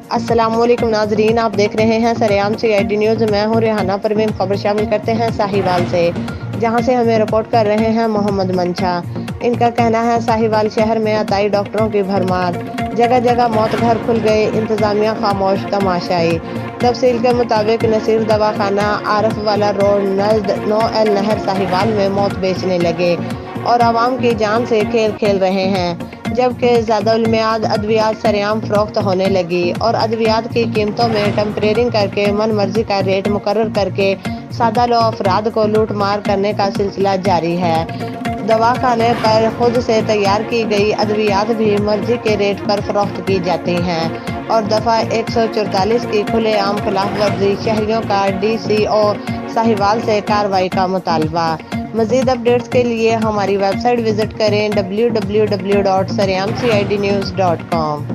السلام علیکم ناظرین، آپ دیکھ رہے ہیں سریام CID نیوز۔ میں ہوں ریحانہ پروین۔ خبر شامل کرتے ہیں ساہیوال سے، جہاں سے ہمیں رپورٹ کر رہے ہیں محمد منشا۔ ان کا کہنا ہے ساہیوال شہر میں عطائی ڈاکٹروں کی بھرمار، جگہ جگہ موت گھر کھل گئے، انتظامیہ خاموش تماشائی۔ تفصیل کے مطابق نصیر دواخانہ، عارف والا روڈ نزد 9L نہر ساہیوال میں موت بیچنے لگے اور عوام کی جان سے کھیل کھیل رہے ہیں، جبکہ زیادہ المیعاد ادویات سرعام فروخت ہونے لگی اور ادویات کی قیمتوں میں ٹمپرنگ کر کے من مرضی کا ریٹ مقرر کر کے سادہ لو افراد کو لوٹ مار کرنے کا سلسلہ جاری ہے۔ دواخانے پر خود سے تیار کی گئی ادویات بھی مرضی کے ریٹ پر فروخت کی جاتی ہیں اور دفعہ 144 کی کھلے عام خلاف ورزی۔ شہریوں کا DCO ساہیوال سے کارروائی کا مطالبہ۔ مزید اپڈیٹس کے لیے ہماری ویب سائٹ وزٹ کریں www.saryamcidnews.com۔